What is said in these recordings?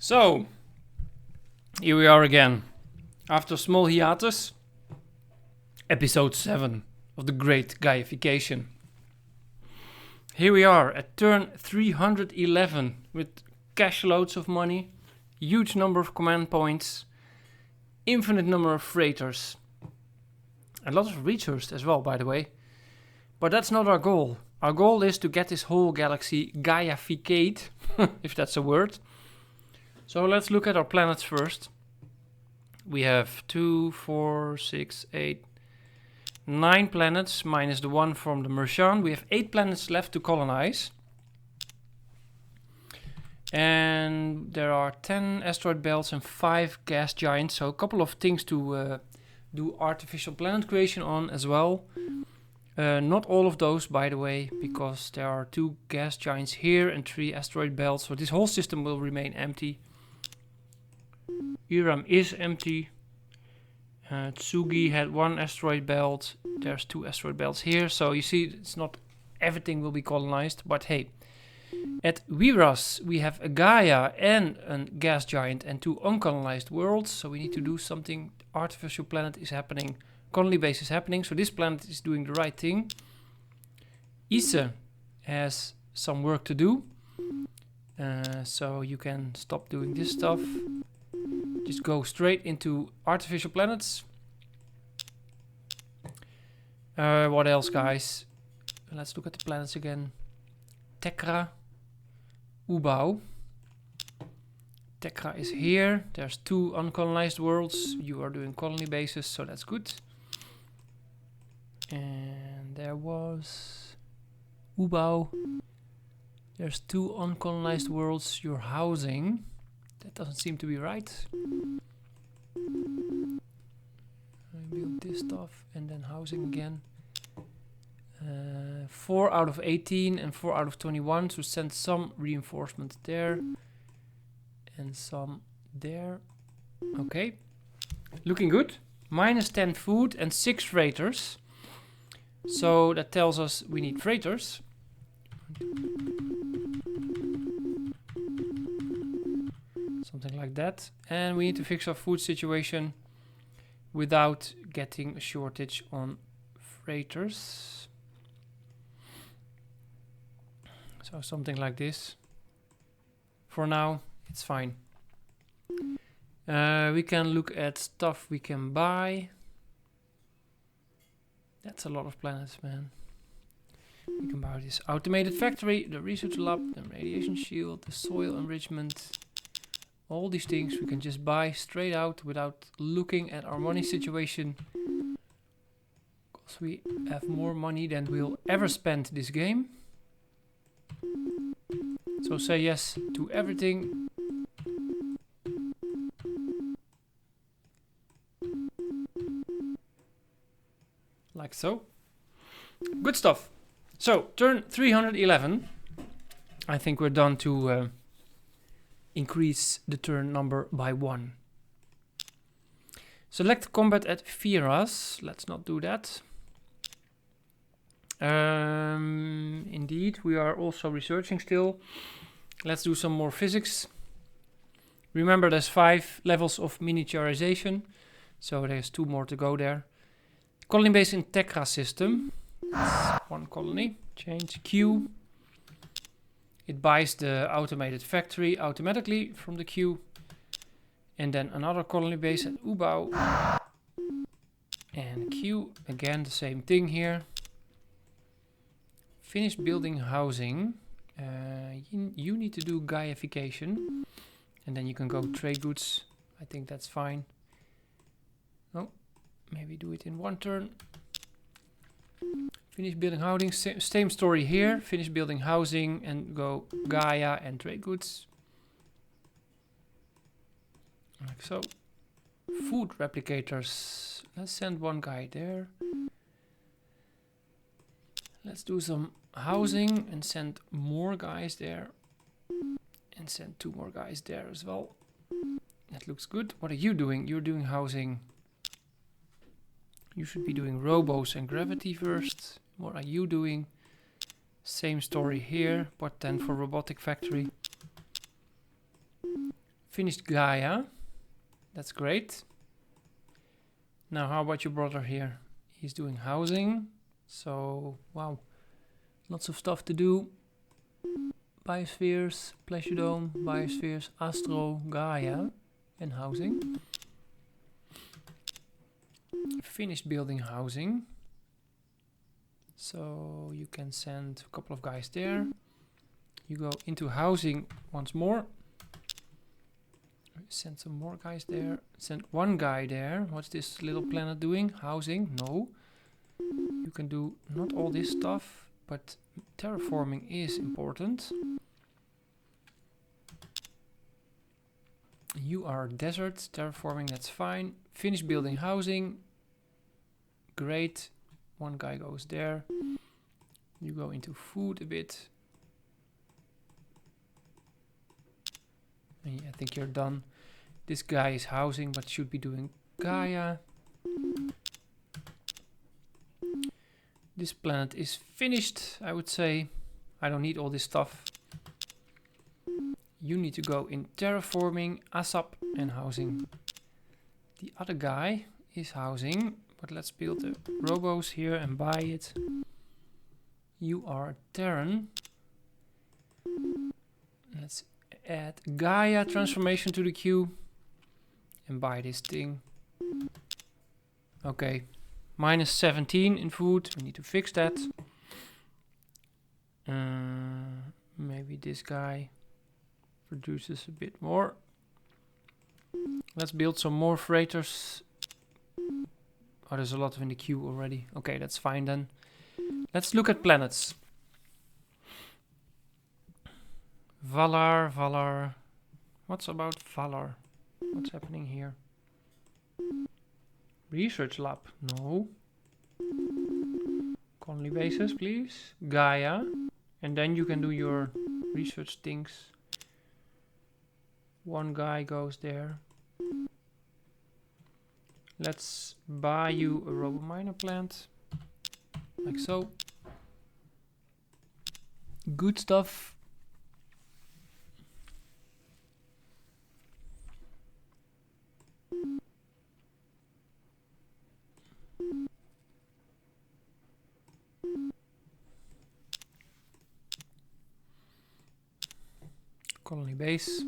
So, here we are again. After a small hiatus, episode 7 of the great Gaiafication. Here we are at turn 311 with cash loads of money, huge number of command points, infinite number of freighters, a lot of research as well, by the way. But that's not our goal. Our goal is to get this whole galaxy Gaiaficate, if that's a word. So let's look at our planets first. We have 2, 4, 6, 8, 9 planets, minus the one from the Martian. We have 8 planets left to colonize. And there are 10 asteroid belts and 5 gas giants. So a couple of things to do artificial planet creation on as well. Not all of those, by the way, because there are 2 gas giants here and 3 asteroid belts. So this whole system will remain empty. Orion is empty. Tsugi had 1 asteroid belt. There's 2 asteroid belts here. So you see, it's not everything will be colonized. But hey, at Viras we have a Gaia and a gas giant and 2 uncolonized worlds. So we need to do something. Artificial planet is happening. Colony base is happening. So this planet is doing the right thing. Ise has some work to do. So you can stop doing this stuff. Just go straight into artificial planets. What else, guys? Let's look at the planets again. Tekra, Ubau. Tekra is here. There's 2 uncolonized worlds. You are doing colony bases, so that's good. And there was Ubau. There's 2 uncolonized worlds you're housing. That doesn't seem to be right. I build this stuff and then housing again. 4 out of 18 and 4 out of 21. So send some reinforcement there. And some there. Okay. Looking good. Minus 10 food and 6 freighters. So that tells us we need freighters. Something like that. And we need to fix our food situation without getting a shortage on freighters. So something like this. For now, it's fine. We can look at stuff we can buy. That's a lot of planets, man. We can buy this automated factory, the research lab, the radiation shield, the soil enrichment. All these things we can just buy straight out without looking at our money situation. Because we have more money than we'll ever spend this game. So say yes to everything. Like so. Good stuff. So, turn 311. I think we're done to increase the turn number by 1. Select combat at Viras. Let's not do that. Indeed, we are also researching still. Let's do some more physics. Remember, there's 5 levels of miniaturization. So there's 2 more to go there. Colony base in Tekra system. That's 1 colony. Change Q. It buys the automated factory automatically from the queue. And then another colony base at Ubau. And Q. Again, the same thing here. Finish building housing. You need to do Gaiafication. And then you can go trade goods. I think that's fine. Oh, maybe do it in 1 turn. Finish building housing, same story here. Finish building housing and go Gaia and trade goods. Like so. Food replicators. Let's send 1 guy there. Let's do some housing and send more guys there. And send 2 more guys there as well. That looks good. What are you doing? You're doing housing. You should be doing robos and gravity first. What are you doing? Same story here, but then for robotic factory. Finished Gaia. That's great. Now how about your brother here? He's doing housing. So, wow. Lots of stuff to do. Biospheres, Pleasure Dome, Biospheres, Astro, Gaia, and housing. Finished building housing. So you can send a couple of guys there. You go into housing once more. Send some more guys there. Send one guy there. What's this little planet doing? Housing? No. You can do not all this stuff, but terraforming is important. You are desert, terraforming, that's fine. Finish building housing. Great. One guy goes there. You go into food a bit. And I think you're done. This guy is housing, but should be doing Gaia. This planet is finished, I would say. I don't need all this stuff. You need to go in terraforming, ASAP, and housing. The other guy is housing, but let's build the robos here and buy it. You are a Terran. Let's add Gaia transformation to the queue and buy this thing. Okay, minus 17 in food. We need to fix that. Maybe this guy produces a bit more. Let's build some more freighters. Oh, there's a lot in the queue already. Okay, that's fine then. Let's look at planets. Valar. What's about Valar? What's happening here? Research lab. No. Colony bases, please. Gaia. And then you can do your research things. One guy goes there. Let's buy you a RoboMiner plant. Like so. Good stuff. Colony base.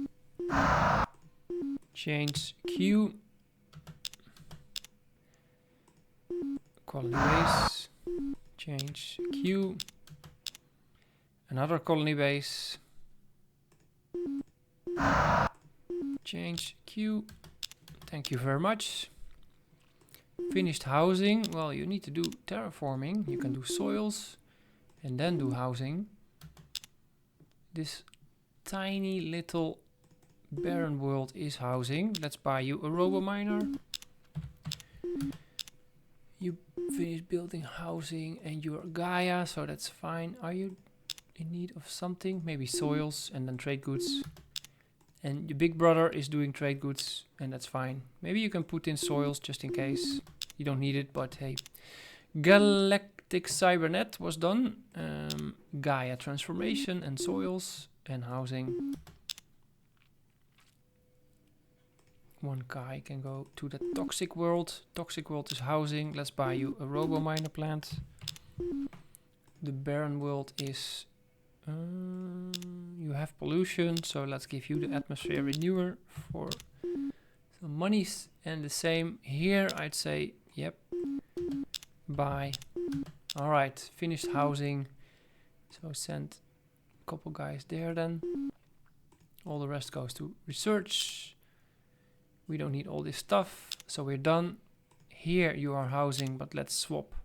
Change queue. Colony base. Change queue. Another colony base. Change queue. Thank you very much. Finished housing. Well, you need to do terraforming. You can do soils and then do housing. This tiny little barren world is housing. Let's buy you a RoboMiner. You finish building housing and you're Gaia, so that's fine. Are you in need of something? Maybe soils and then trade goods. And your big brother is doing trade goods and that's fine. Maybe you can put in soils just in case. You don't need it, but hey. Galactic Cybernet was done. Gaia transformation and soils and housing. One guy can go to the toxic world. Toxic world is housing. Let's buy you a RoboMiner plant. The barren world is... you have pollution, so let's give you the atmosphere renewer for some monies. And the same here, I'd say, yep. Buy. Alright, finished housing. So send a couple guys there then. All the rest goes to research. We don't need all this stuff, so we're done. Here you are housing, but let's swap.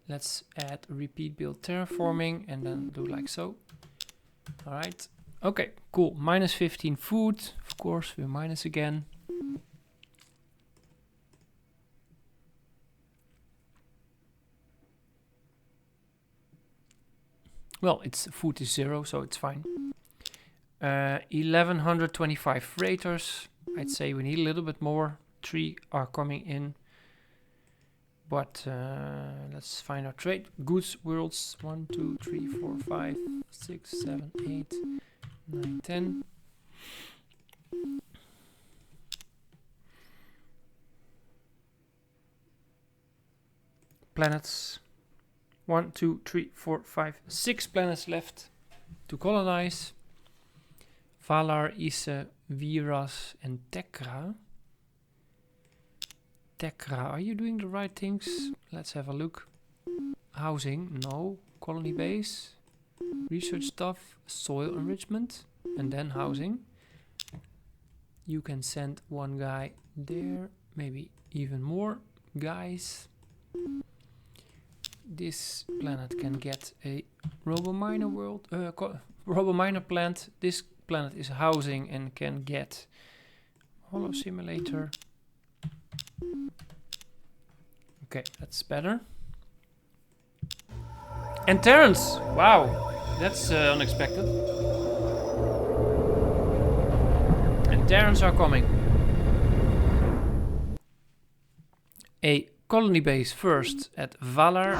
Let's add repeat build terraforming and then do like so. Alright, okay, cool. Minus 15 food, of course, we're minus again. Well, it's food is 0, so it's fine. 1125 freighters. I'd say we need a little bit more. 3 are coming in. But let's find our trade goods worlds. 1, 2, 3, 4, 5, 6, 7, 8, 9, 10. Planets. 1, 2, 3, 4, 5, 6 planets left to colonize. Valar, Ise, Viras, and Tekra. Tekra, are you doing the right things? Let's have a look. Housing, no. Colony base, research stuff, soil enrichment, and then housing. You can send one guy there, maybe even more guys. This planet can get a Robominer world, Robominer plant. This planet is housing and can get Holo Simulator. Okay, that's better. And Terrans! Wow, that's unexpected. And Terrans are coming. A colony base first at Valar.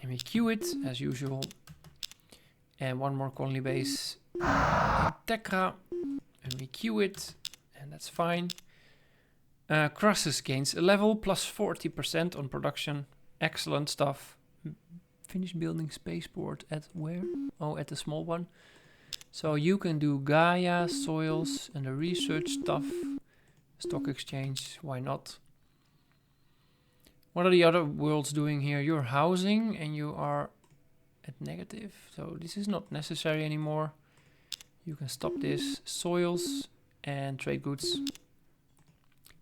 And we queue it as usual. And one more colony base in Tekra. And we queue it. And that's fine. Crassus gains a level plus 40% on production. Excellent stuff. Finish building spaceport at where? Oh, at the small one. So you can do Gaia, soils, and the research stuff. Stock exchange, why not? What are the other worlds doing here? You're housing and you are at negative. So this is not necessary anymore. You can stop this. Soils and trade goods.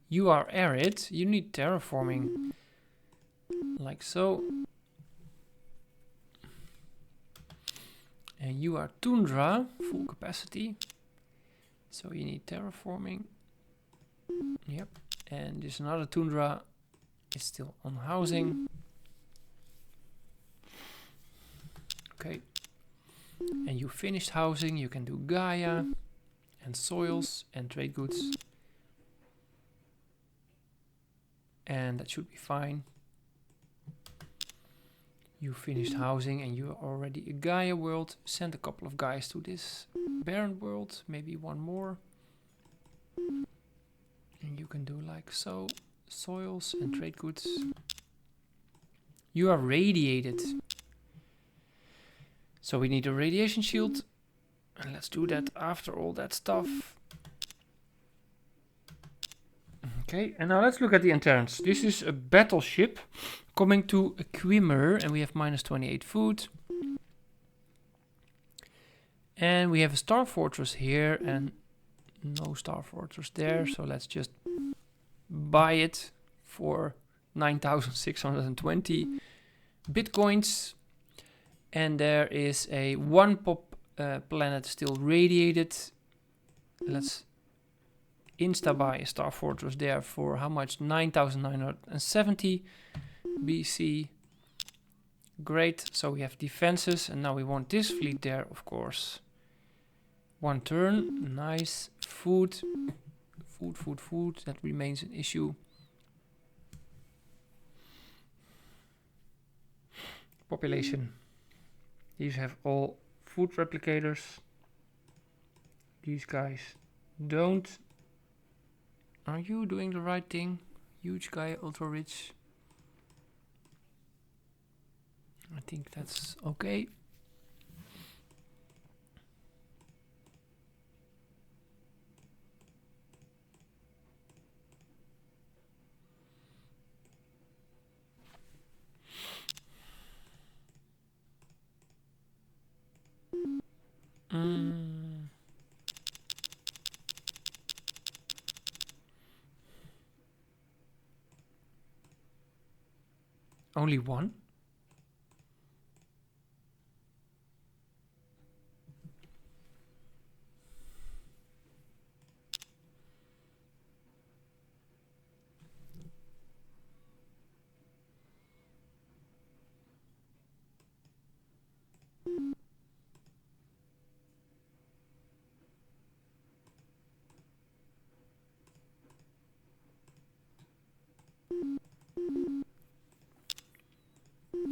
You are arid. You need terraforming. Like so. And you are tundra, full capacity. So you need terraforming. Yep. And there's another tundra. It's still on housing. Okay. And you finished housing. You can do Gaia and soils and trade goods. And that should be fine. You finished housing and you are already a Gaia world. Send a couple of guys to this barren world. Maybe one more. And you can do like so. Soils and trade goods. You are radiated. So we need a radiation shield. And let's do that after all that stuff. Okay, and now let's look at the Enterrans. This is a battleship coming to a Quimmer, and we have minus 28 food. And we have a Star Fortress here, and no Star Fortress there, so let's just buy it for 9,620 bitcoins. And there is a one pop planet still radiated. Let's insta-buy a Star Fortress there for how much? 9,970 BC. Great, so we have defenses, and now we want this fleet there, of course. One turn, nice. Food, that remains an issue. Population. These have all food replicators. These guys don't. Are you doing the right thing? Huge guy, ultra rich. I think that's okay. Only one?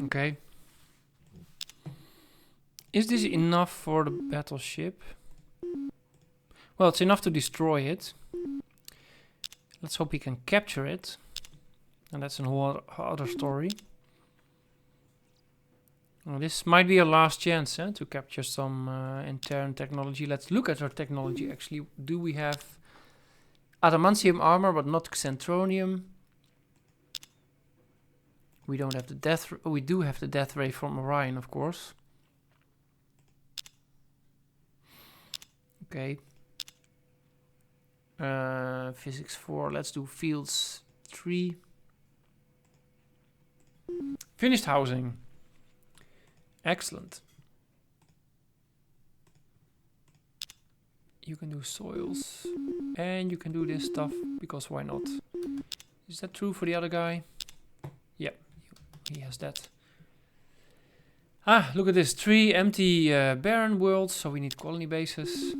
Okay. Is this enough for the battleship? Well, it's enough to destroy it. Let's hope we can capture it. And that's a whole other story. Well, this might be our last chance to capture some intern technology. Let's look at our technology actually. Do we have adamantium armor but not xentronium? We don't have the death... we do have the death ray from Orion, of course. Okay. Physics 4. Let's do fields 3. Finished housing. Excellent. You can do soils. And you can do this stuff, because why not? Is that true for the other guy? Yeah, he has that. Ah, look at this. 3 empty barren worlds, so we need colony bases.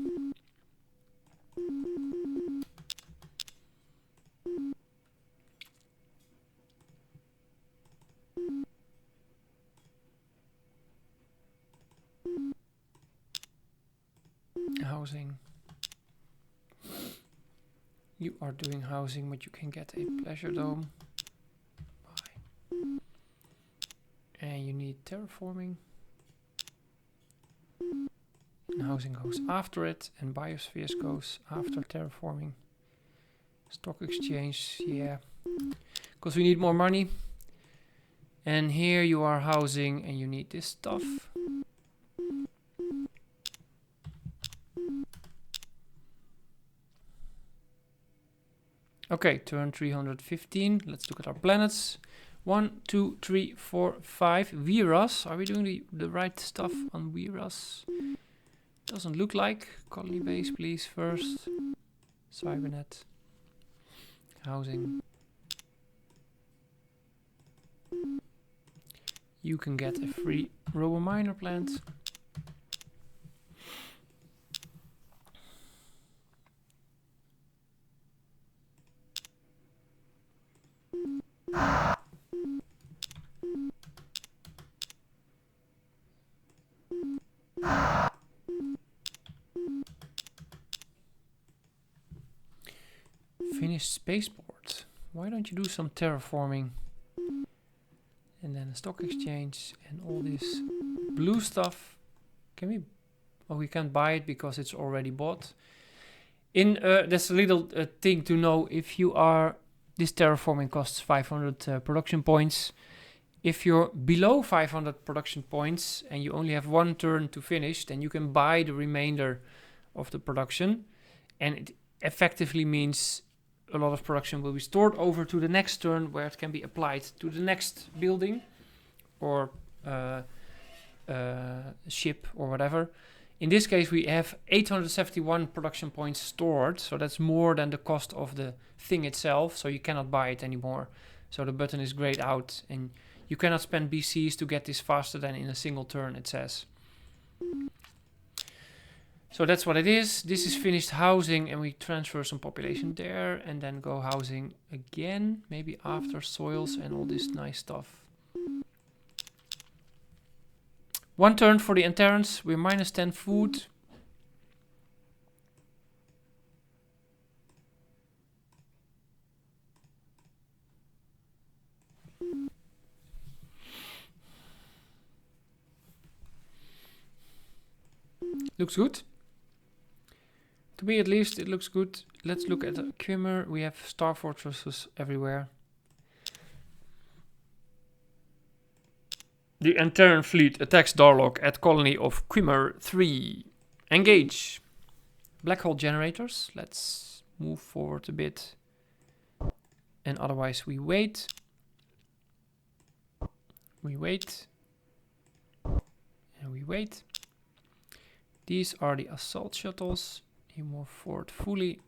Housing. You are doing housing, but you can get a pleasure dome. Bye. And you need terraforming. And housing goes after it, and biospheres goes after terraforming. Stock exchange, yeah. Because we need more money. And here you are housing, and you need this stuff. Okay, turn 315. Let's look at our planets. 1, 2, 3, 4, 5. Viras. Are we doing the right stuff on Viras? Doesn't look like. Colony base, please, first. Cybernet. Housing. You can get a free robo-miner plant. Finished spaceport. Why don't you do some terraforming? And then a stock exchange and all this blue stuff. Can we? Oh, we can't buy it because it's already bought. There's a little thing to know. If you are, this terraforming costs 500 production points. If you're below 500 production points and you only have 1 turn to finish, then you can buy the remainder of the production, and it effectively means a lot of production will be stored over to the next turn, where it can be applied to the next building or ship or whatever. In this case, we have 871 production points stored, so that's more than the cost of the thing itself, so you cannot buy it anymore. So the button is grayed out, and you cannot spend BCs to get this faster than in a single turn, it says. So that's what it is. This is finished housing, and we transfer some population there and then go housing again, maybe after soils and all this nice stuff. 1 turn for the Enterrans. We're minus 10 food. Looks good. To me, at least, it looks good. Let's look at Quimmer. We have star fortresses everywhere. The Enterran fleet attacks Darlock at colony of Quimmer 3. Engage. Black hole generators. Let's move forward a bit. And otherwise we wait. We wait. And we wait. These are the assault shuttles. You move forward fully.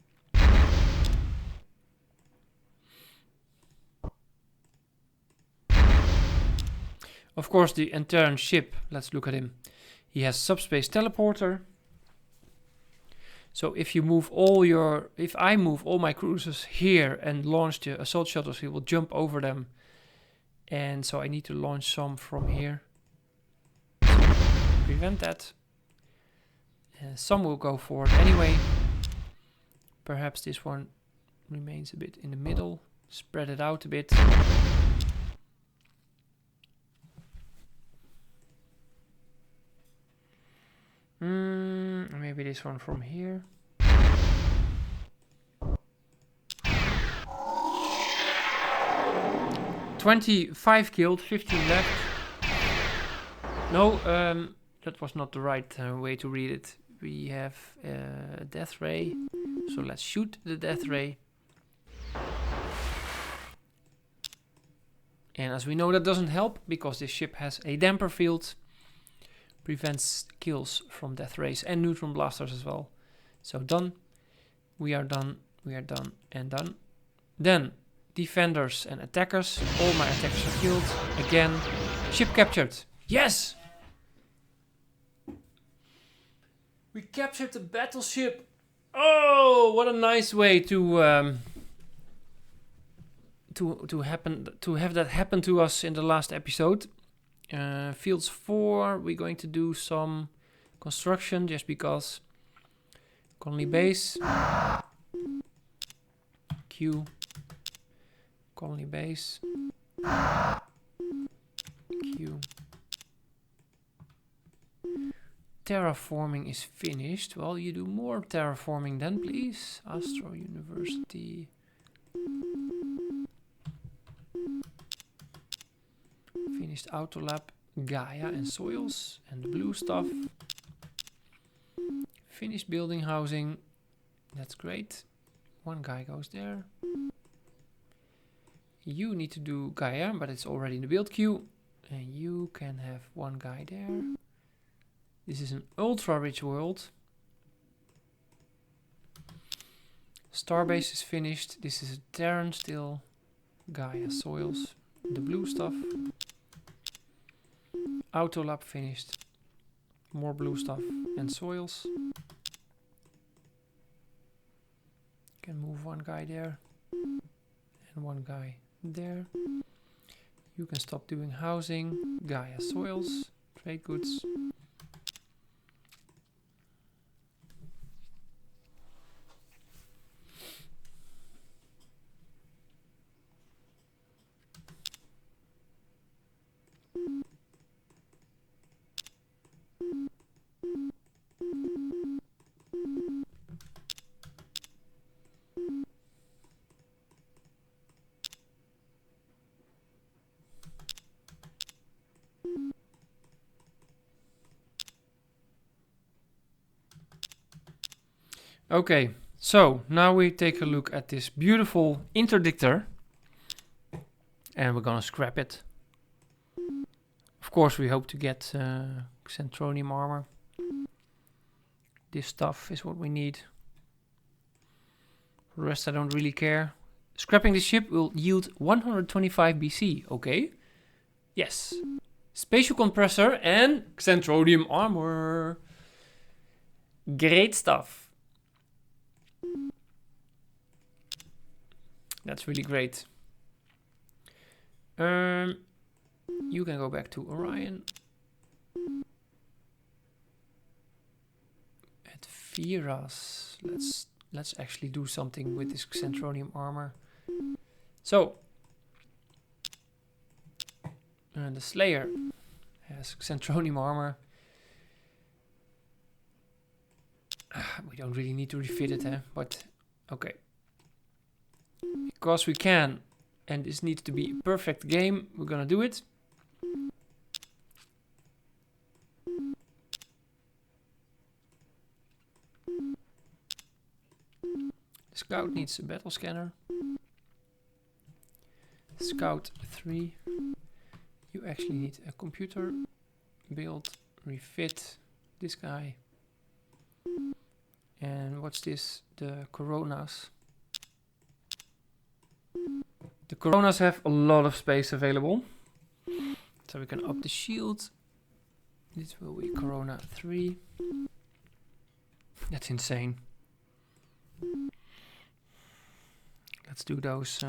Of course, the Enterran ship, let's look at him. He has subspace teleporter. So if you move if I move all my cruisers here and launch the assault shuttles, he will jump over them. And so I need to launch some from here. Prevent that. Some will go forward anyway. Perhaps this one remains a bit in the middle. Spread it out a bit. Maybe this one from here. "25 killed, 15 left." No, that was not the right way to read it. We have a death ray, so let's shoot the death ray. And as we know, that doesn't help because this ship has a damper field. Prevents kills from death rays and neutron blasters as well. So done. We are done. We are done and done. Then defenders and attackers. All my attackers are killed. Again. Ship captured. Yes! We captured the battleship. Oh, what a nice way to have that happen to us in the last episode. Fields 4, we're going to do some construction just because. Colony base. Q. Colony base. Q. Terraforming is finished. Well, you do more terraforming then, please. Astro University. Finished Autolab, Gaia and soils and the blue stuff. Finished building housing. That's great. One guy goes there. You need to do Gaia, but it's already in the build queue. And you can have one guy there. This is an ultra rich world. Starbase is finished. This is a Terran still. Gaia soils. The blue stuff. Autolab finished. More blue stuff and soils. Can move one guy there. And one guy there. You can stop doing housing. Gaia soils. Trade goods. Okay, so now we take a look at this beautiful interdictor and we're gonna scrap it. Of course, we hope to get Centronium armor. This stuff is what we need. For the rest, I don't really care. Scrapping the ship will yield 125 BC. Okay. Yes. Spatial compressor and Centronium armor. Great stuff. That's really great. You can go back to Orion. At Viras, let's actually do something with this Centronium armor. So, the Slayer has Centronium armor. We don't really need to refit it, but okay. Because we can, and this needs to be a perfect game, we're gonna do it. Scout needs a battle scanner. Scout 3. You actually need a computer. Build, refit this guy. And what's this? The Coronas. The Coronas have a lot of space available. So we can up the shield. This will be Corona 3. That's insane. Let's do those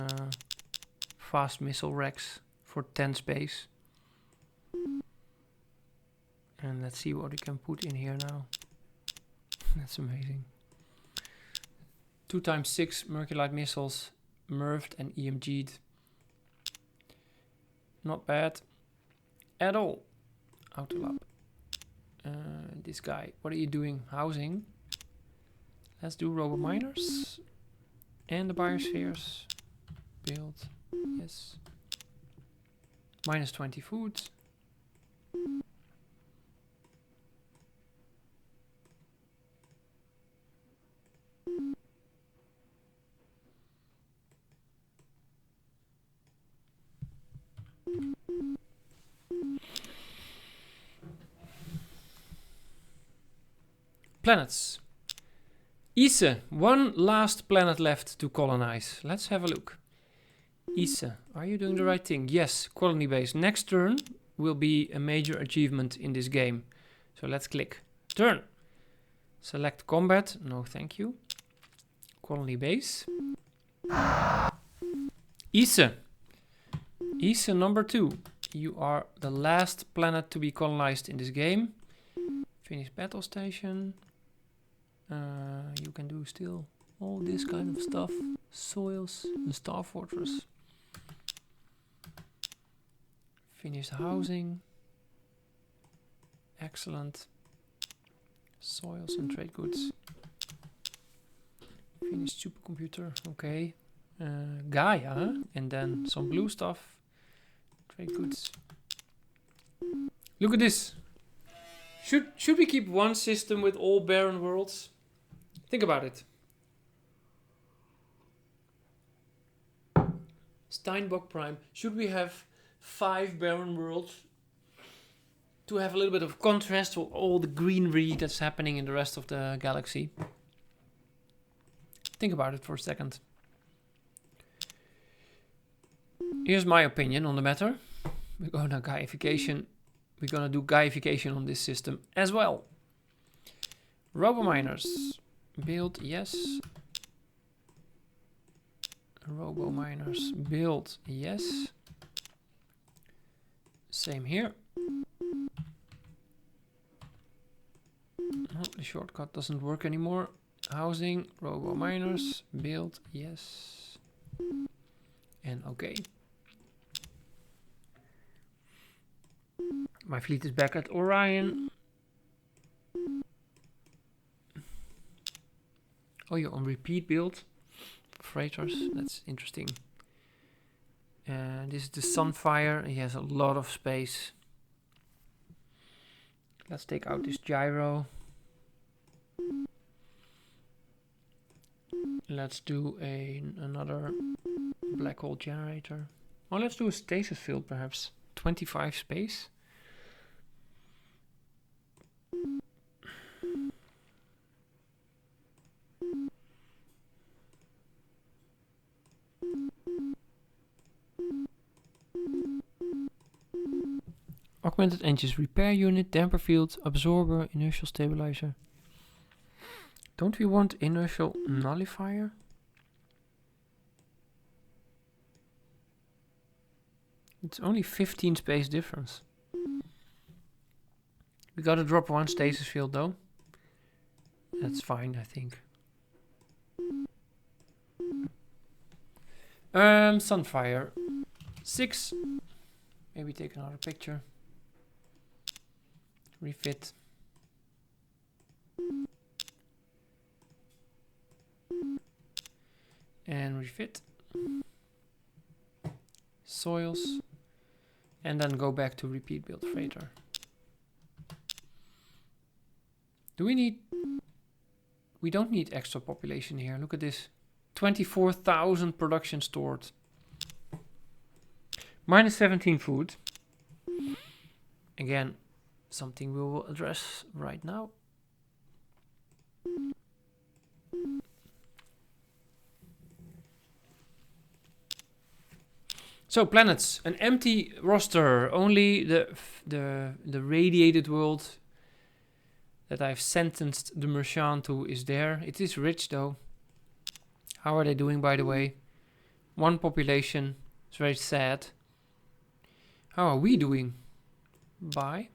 fast missile racks for 10 space. And let's see what we can put in here now. That's amazing. 2x6 Merculite missiles, MIRVed and EMG'd. Not bad at all. Autolab. This guy, what are you doing? Housing. Let's do robo miners. And the biospheres. Build. Yes. Minus 20 food. Planets. Ise, one last planet left to colonize. Let's have a look. Ise, are you doing the right thing? Yes, colony base. Next turn will be a major achievement in this game. So let's click. Turn. Select combat. No, thank you. Colony base. Ise. Ise number 2. You are the last planet to be colonized in this game. Finish battle station. You can do still all this kind of stuff. Soils and Star Fortress. Finish the housing. Excellent. Soils and trade goods. Finish supercomputer. Okay. Gaia. And then some blue stuff. Trade goods. Look at this. Should we keep one system with all barren worlds? Think about it. Steinbock Prime. Should we have 5 barren worlds to have a little bit of contrast with all the greenery that's happening in the rest of the galaxy? Think about it for a second. Here's my opinion on the matter. We're going to Gaiafication. We're going to do Gaiafication on this system as well. Robominers. Build, yes. Robominers. Build, yes. Same here. Oh, the shortcut doesn't work anymore. Housing, Robominers. Build, yes. And okay. My fleet is back at Orion. Oh, you're on repeat build. Freighters, that's interesting. This is the Sunfire. He has a lot of space. Let's take out this gyro. Let's do another black hole generator. Oh, let's do a stasis field perhaps. 25 space. Augmented engines, repair unit, damper field, absorber, inertial stabilizer. Don't we want inertial nullifier? It's only 15 space difference. We gotta drop one stasis field though. That's fine, I think. Sunfire. 6. Maybe take another picture. Refit. And refit. Soils. And then go back to repeat build freighter. Do we need... We don't need extra population here. Look at this. 24,000 production stored. Minus 17 food. Again, something we will address right now. So planets, an empty roster. Only the radiated world that I've sentenced the Merchant to is there. It is rich though. How are they doing, by the way? 1 population. It's very sad. How are we doing? Buy.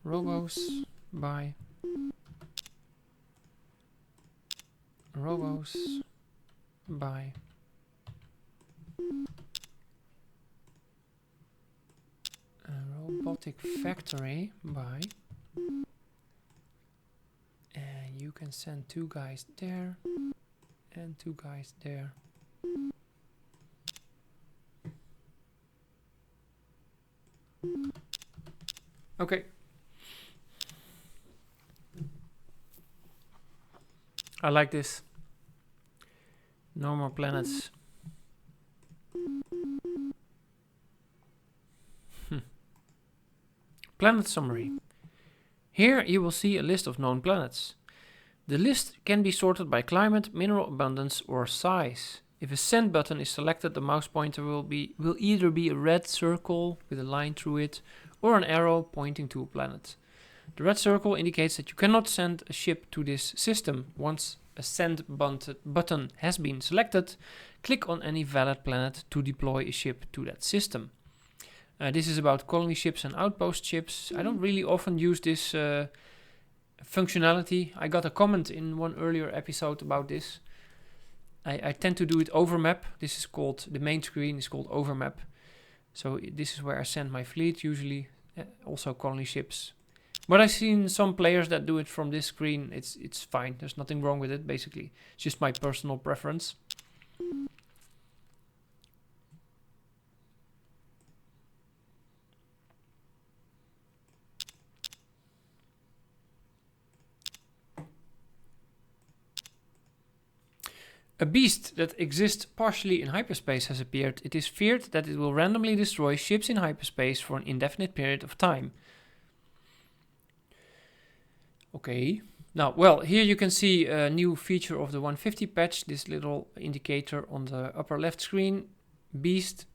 Robos by Robos by robotic factory by, and you can send 2 guys there and 2 guys there. Okay. I like this. No more planets. Planet summary. Here you will see a list of known planets. The list can be sorted by climate, mineral abundance, or size. If a send button is selected, the mouse pointer will either be a red circle with a line through it, or an arrow pointing to a planet. The red circle indicates that you cannot send a ship to this system. Once a send button has been selected, click on any valid planet to deploy a ship to that system. This is about colony ships and outpost ships. I don't really often use this functionality. I got a comment in one earlier episode about this. I tend to do it over map. This is called, the main screen is called over map. So this is where I send my fleet usually, also colony ships. But I've seen some players that do it from this screen. It's fine. There's nothing wrong with it, basically. It's just my personal preference. A beast that exists partially in hyperspace has appeared. It is feared that it will randomly destroy ships in hyperspace for an indefinite period of time. Okay. Now, well, here you can see a new feature of the 150 patch. This little indicator on the upper left screen. Beast.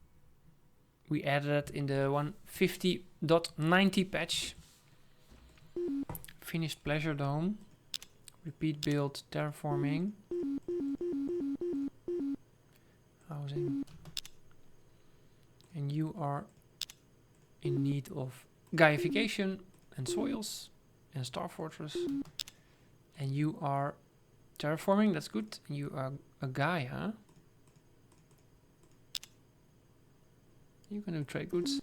We added it in the 150.90 patch. Finished Pleasure Dome. Repeat build, terraforming. Housing. And you are in need of Gaiafication and soils and Star Fortress. And you are terraforming, that's good. And you are a guy, huh? You can do trade goods.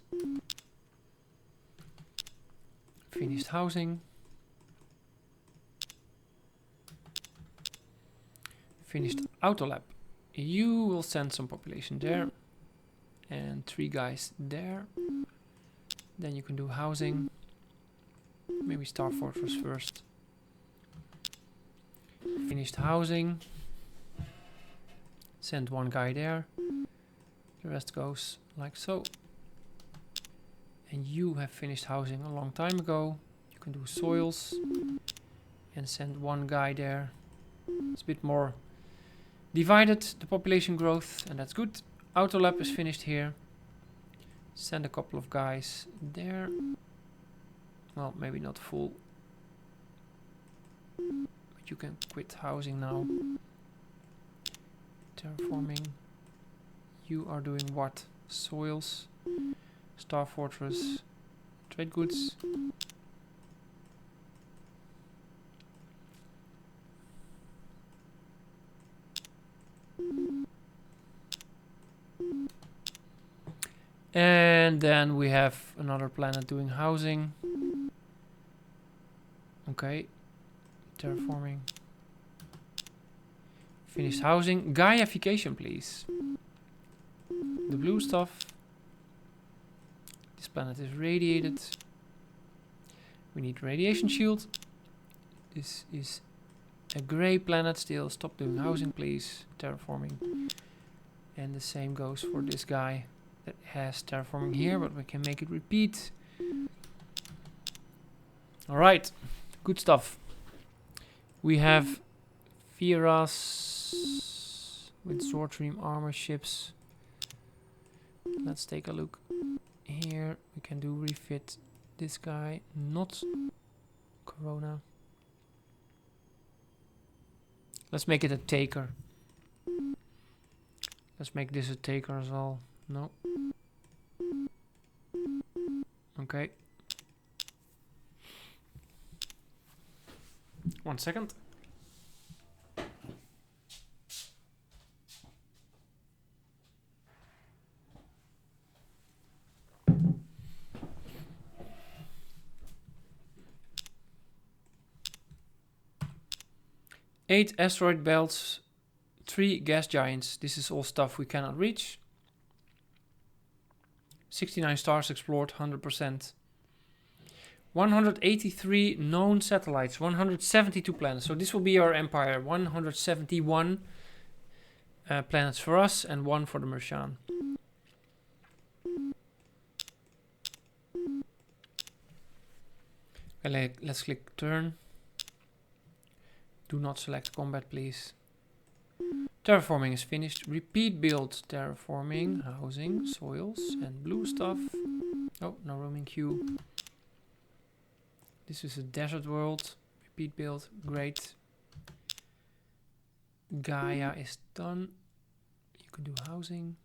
Finished housing. Finished auto lab. You will send some population there. And 3 guys there. Then you can do housing. Maybe Star Fortress first. Finished housing. Send 1 guy there. The rest goes like so. And you have finished housing a long time ago. You can do soils. And send 1 guy there. It's a bit more divided, the population growth, and that's good. Auto lab is finished here. Send a couple of guys there. Well, maybe not full. But you can quit housing now. Terraforming. You are doing what? Soils. Star Fortress. Trade goods. And then we have another planet doing housing. Okay. Terraforming. Finished housing. Gaiafication, please. The blue stuff. This planet is radiated. We need radiation shield. This is a gray planet still. Stop doing housing, please. Terraforming. And the same goes for this guy that has terraforming here, but we can make it repeat. Alright, good stuff. We have Firas with Swordstream armor ships. Let's take a look. Here we can do refit this guy, not Corona. Let's make it a taker. Let's make this a taker as well. No. Okay. 1 second. Eight asteroid belts, 3 gas giants. This is all stuff we cannot reach. 69 stars explored, 100%. 183 known satellites, 172 planets. So this will be our empire. 171 planets for us and 1 for the Martian. Let's click turn. Do not select combat, please. Terraforming is finished. Repeat build. Terraforming, housing, soils, and blue stuff. Oh, no roaming queue. This is a desert world. Repeat build. Great. Gaia is done. You can do housing,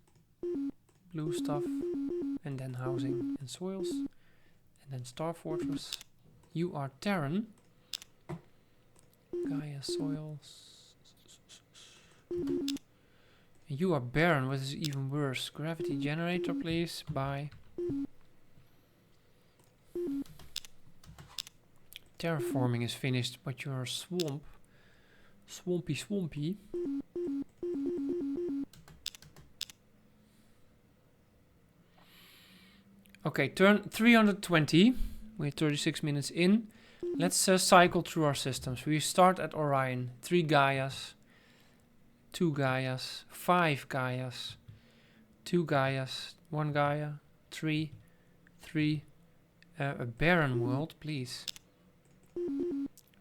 blue stuff, and then housing and soils, and then Star Fortress. You are Terran. Gaia soils. You are barren, what is even worse. Gravity generator, please. Bye. Terraforming is finished, but you're a swamp. Swampy. Okay, turn 320. We're 36 minutes in. Let's cycle through our systems. We start at Orion. 3 Gaias. 2 Gaias. 5 Gaias. 2 Gaias. 1 Gaia. 3. A barren world, please.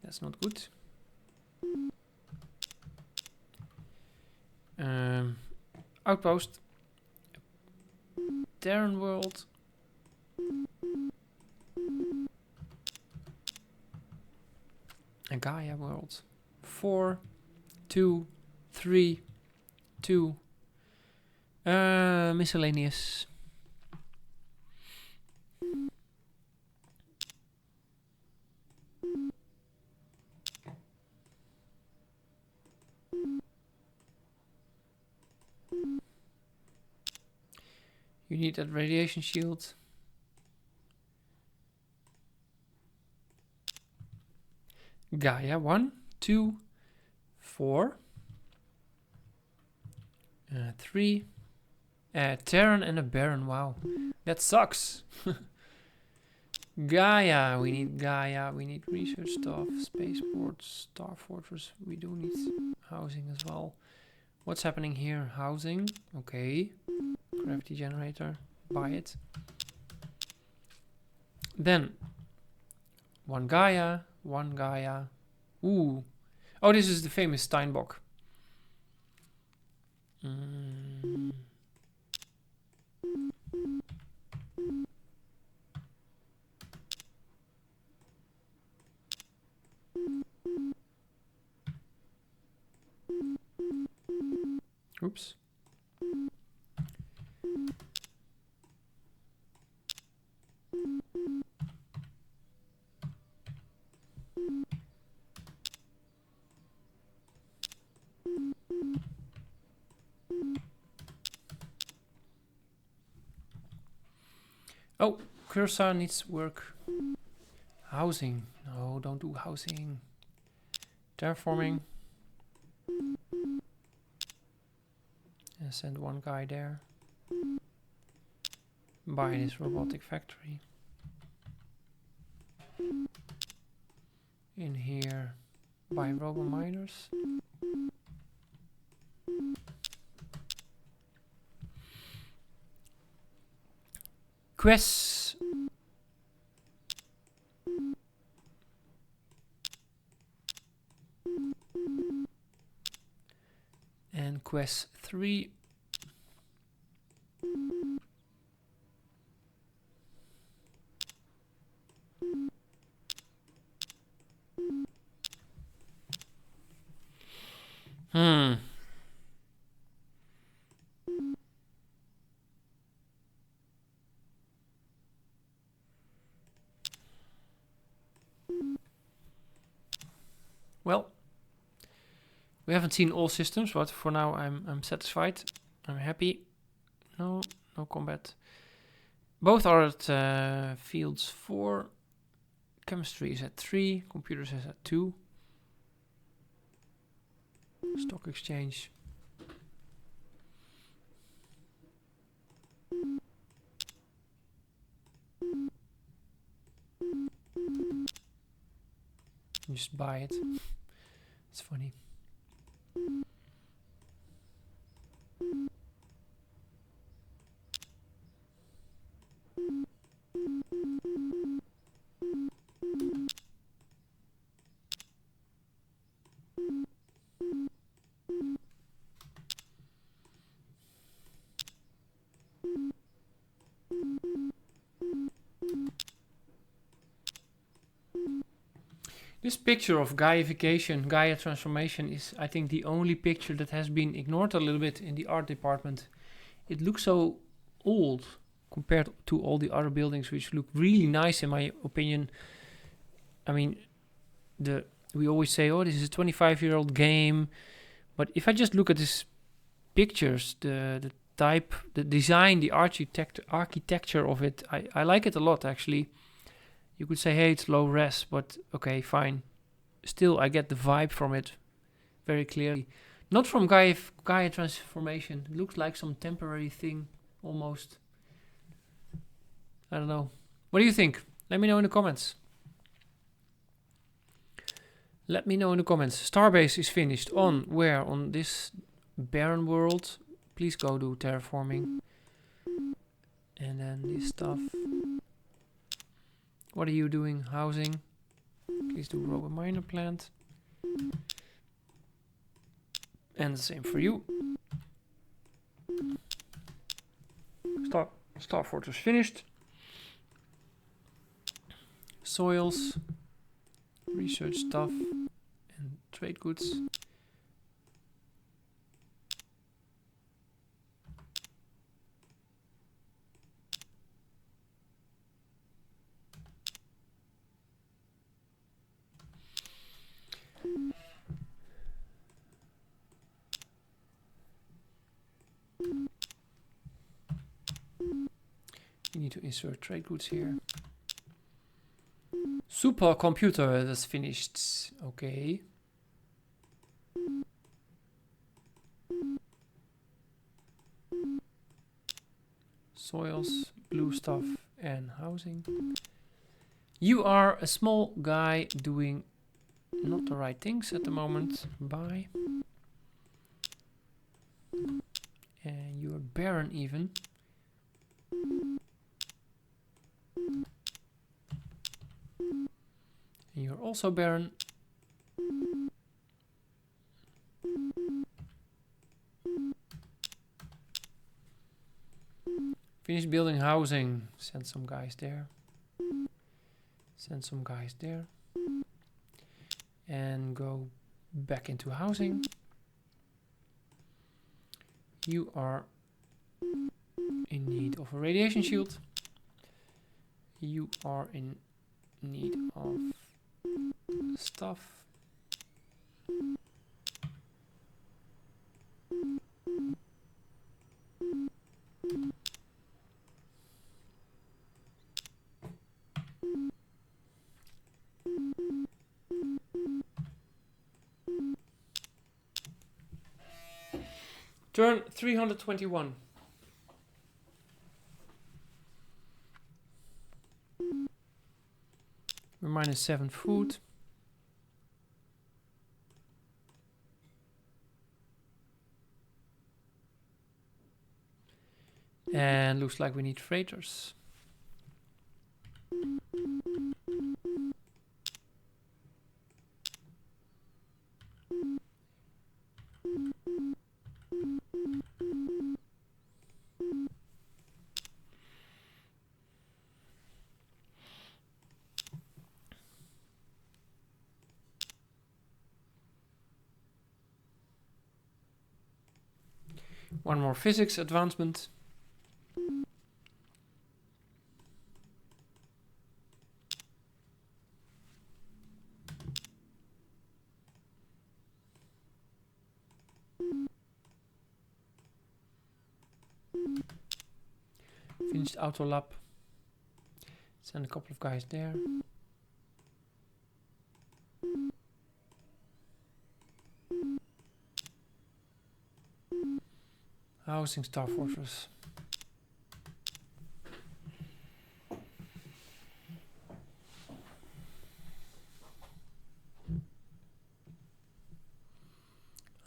That's not good. Outpost. Terran world. A Gaia world. 4, 2, 3, 2. Miscellaneous. You need that radiation shield. Gaia 1, 2, 4, 3. Terran and a Baron. Wow, that sucks. Gaia, we need Gaia. We need research stuff, spaceports, Star Fortress. We do need housing as well. What's happening here? Housing, okay. Gravity generator, buy it. Then 1 Gaia, 1 Gaia. Ooh. Oh, this is the famous Steinbock. Oops. Oh, cursor needs work. Housing. No, don't do housing. Terraforming. And send 1 guy there. Buy this robotic factory. In here, buy robo miners. Quests. And quest 3. Well, we haven't seen all systems, but for now I'm satisfied. I'm happy. No combat. Both are at fields 4. Chemistry is at 3. Computers is at 2. Stock exchange. Just buy it. It's funny. This picture of Gaiafication, Gaia transformation, is I think the only picture that has been ignored a little bit in the art department. It looks so old compared to all the other buildings, which look really nice in my opinion. I mean, we always say, oh, this is a 25-year-old game. But if I just look at these pictures, the type, the design, the architecture of it, I like it a lot actually. You could say, hey, it's low res, but okay, fine. Still, I get the vibe from it very clearly. Not from Gaia transformation. It looks like some temporary thing, almost. I don't know. What do you think? Let me know in the comments. Let me know in the comments. Starbase is finished on where? On this barren world. Please go do terraforming. And then this stuff. What are you doing? Housing. Please do grow a minor plant. And the same for you. Star Fortress finished. Soils. Research stuff. And trade goods. You need to insert trade goods here. Supercomputer, that's finished. Okay. Soils, blue stuff, and housing. You are a small guy doing not the right things at the moment. Bye. And you're barren even. And you're also barren. Finish building housing. Send some guys there. Send some guys there. And go back into housing. You are in need of a radiation shield. You are in need of stuff. Turn 321. We're -7 food. And looks like we need freighters. One more physics advancement. Finished auto lab. Send a couple of guys there. Housing Star Fortress.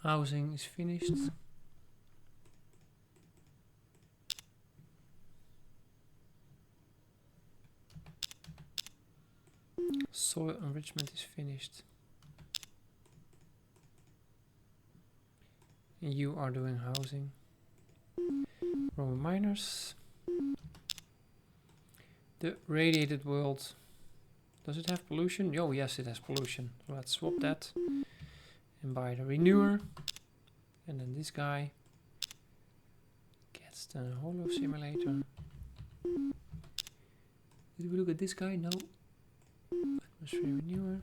Housing is finished. Soil enrichment is finished. And you are doing housing. Roman miners. The radiated world. Does it have pollution? Oh yes, it has pollution. So let's swap that. And buy the renewer. And then this guy gets the holo simulator. Did we look at this guy? No. Atmosphere renewer.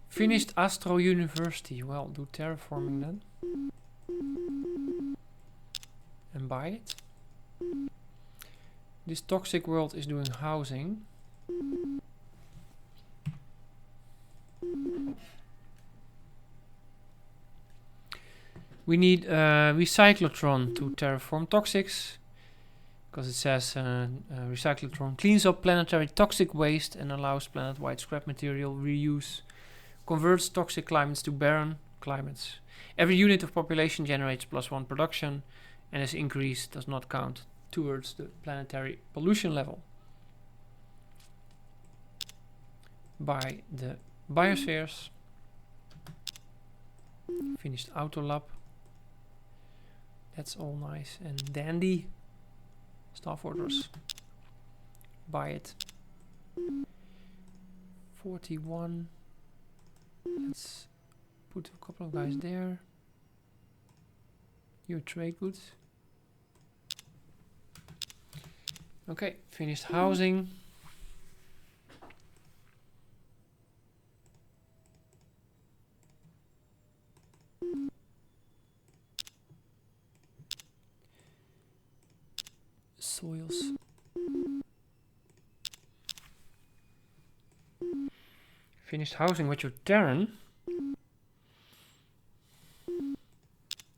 Finished Astro University. Well, do terraforming then. And buy it. This toxic world is doing housing. We need a recyclotron to terraform toxics. Because it says recyclotron cleans up planetary toxic waste and allows planet-wide scrap material reuse. Converts toxic climates to barren climates. Every unit of population generates +1 production, and this increase does not count towards the planetary pollution level. By the biospheres. Finished auto lab. That's all nice and dandy. Star Fortress. Buy it. 41. Let's put a couple of guys there. You trade goods. Okay, finished housing. Soils. Finished housing with your Terran.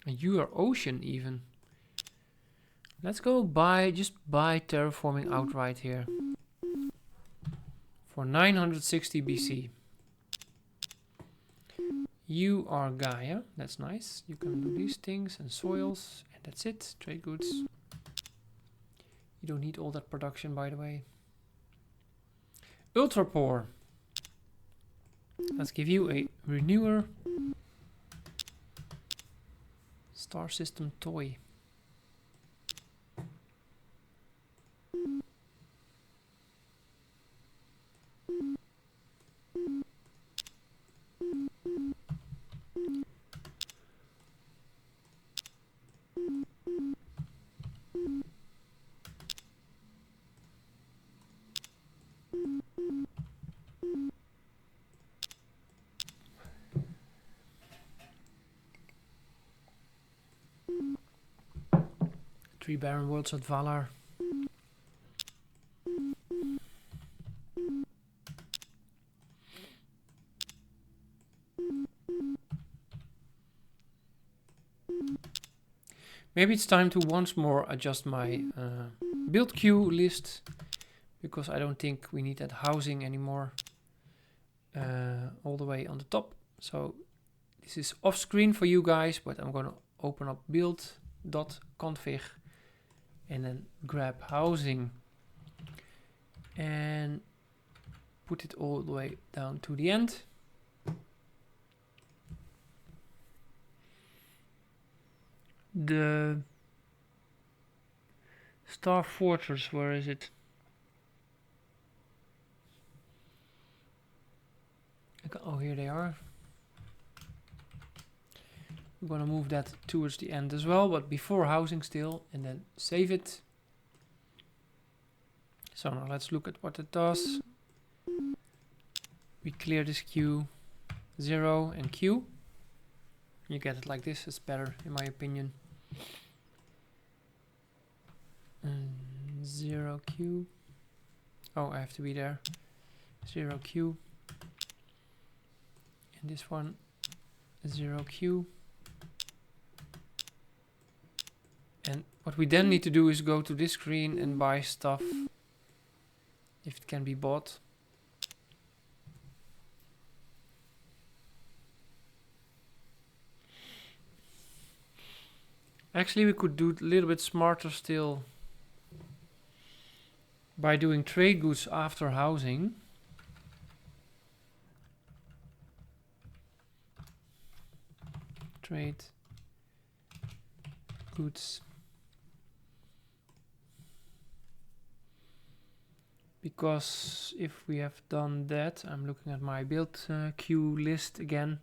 And you are ocean even. Let's go buy, just buy terraforming outright here. For 960 BC. You are Gaia, that's nice. You can do these things and soils, and that's it. Trade goods. You don't need all that production, by the way. Ultrapore. Let's give you a renewer. Star system toy. Three barren worlds at Valar. Maybe it's time to once more adjust my build queue list, because I don't think we need that housing anymore all the way on the top. So this is off screen for you guys, but I'm going to open up build.config and then grab housing and put it all the way down to the end. The Star Fortress, where is it? Oh, here they are. I'm gonna move that towards the end as well, but before housing still, and then save it. So now let's look at what it does. We clear this queue, 0 and Q. You get it like this, it's better in my opinion. And 0 Q. Oh, I have to be there. 0 Q. And this one, 0 Q. And what we then need to do is go to this screen and buy stuff if it can be bought. Actually, we could do it a little bit smarter still by doing trade goods after housing. Trade goods. Because if we have done that, I'm looking at my build queue list again.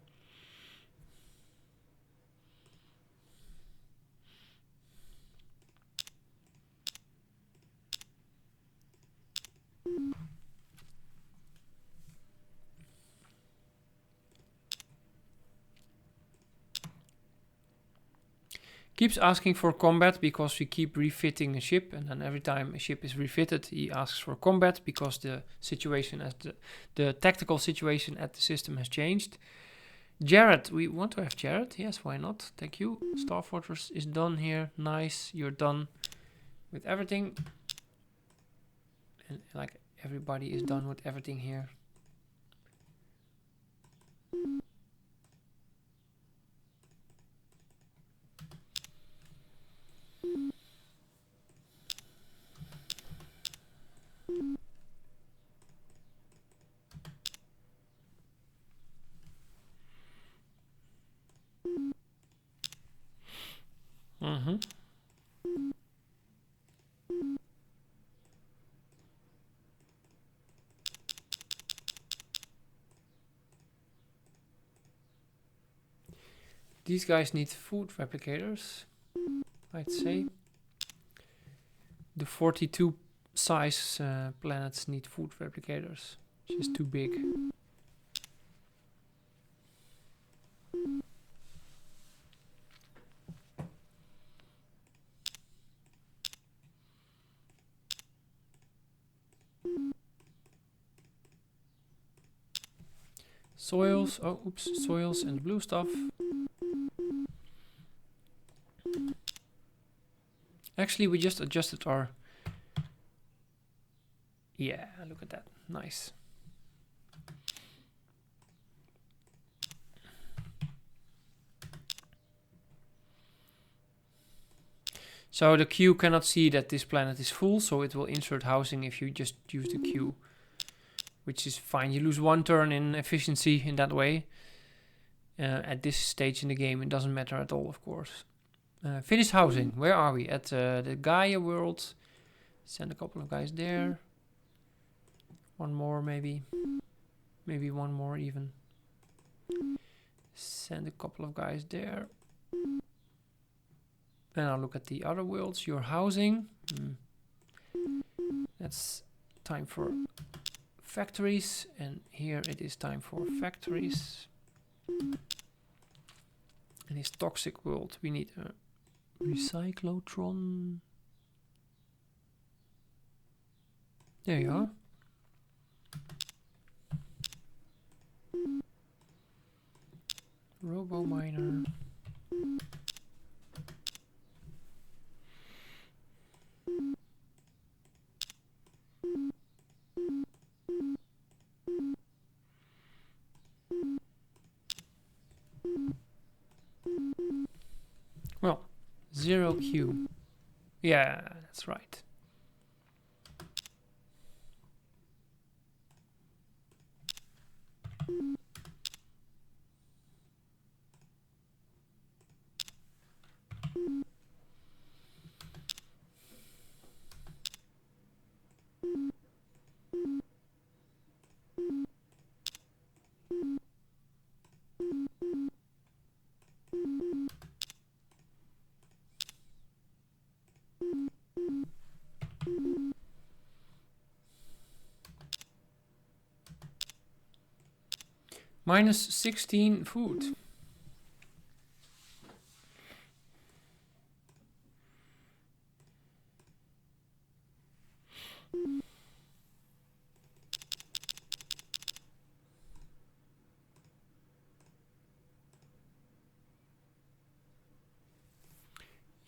Keeps asking for combat because we keep refitting a ship, and then every time a ship is refitted, he asks for combat because the situation as the tactical situation at the system has changed. Jared, we want to have Jared. Yes, why not? Thank you. Star Fortress is done here. Nice, you're done with everything. And like everybody is done with everything here. Mm-hmm. These guys need food replicators, I'd say. The 42 size planets need food replicators, which is too big. Soils, oh oops, soils and blue stuff. Actually, we just adjusted our... Yeah, look at that, nice. So the queue cannot see that this planet is full, so it will insert housing if you just use the queue. Which is fine, you lose 1 turn in efficiency in that way. At this stage in the game, it doesn't matter at all, of course. Finish housing, where are we? At the Gaia world. Send a couple of guys there. 1 more maybe. Maybe 1 more even. Send a couple of guys there. Then I'll look at the other worlds. Your housing. That's time for factories. And here it is time for factories. And this toxic world, we need a recyclotron. There you are. Robo miner. Well, 0Q. Yeah, that's right. Minus 16 food.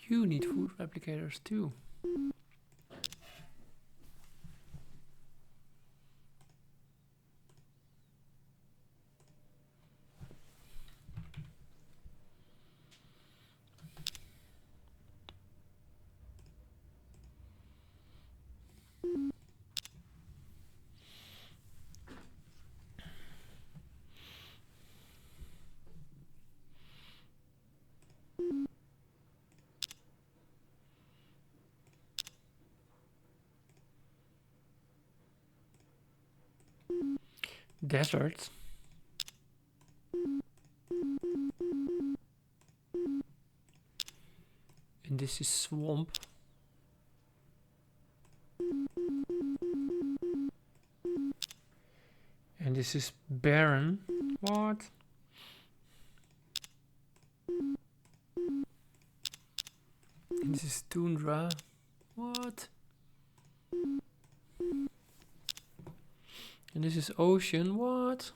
You need food replicators too. Desert. And this is swamp. And this is barren. What? And this is tundra. What? And this is ocean. What?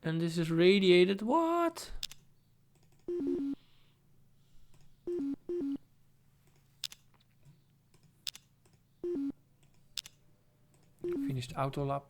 And this is radiated. What? Finished auto lab.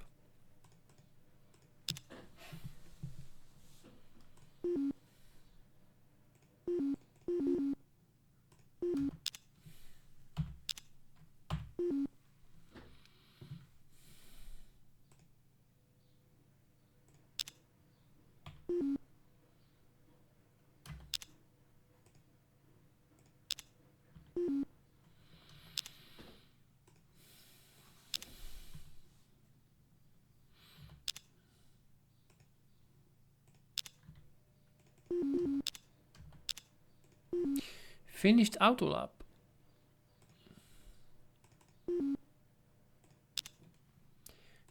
Finished auto lab.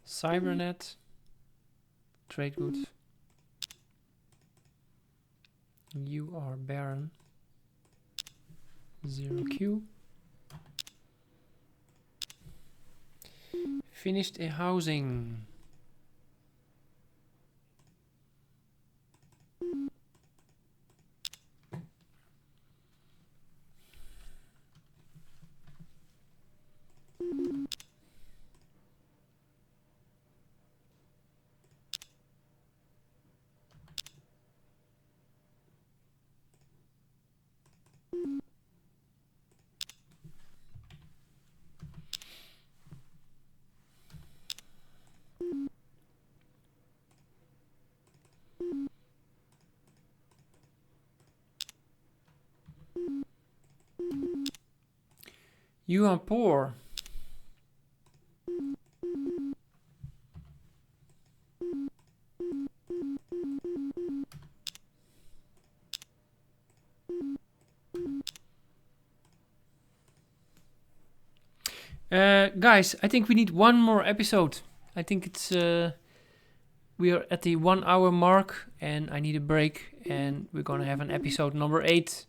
Cybernet. Trade goods. You are barren. 0Q. Finished a housing. You are poor. Guys, I think we need one more episode. I think it's we are at the 1 hour mark and I need a break and we're gonna have an episode number 8.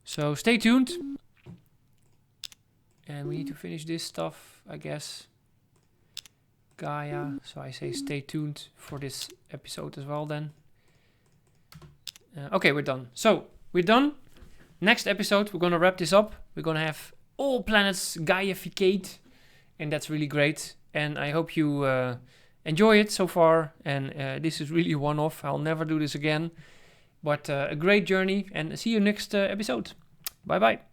So stay tuned. And we need to finish this stuff, I guess. Gaia. So I say stay tuned for this episode as well then. Okay, we're done. So, we're done. Next episode, we're going to wrap this up. We're going to have all planets Gaiaficate. And that's really great. And I hope you enjoy it so far. And this is really a one-off. I'll never do this again. But a great journey. And see you next episode. Bye-bye.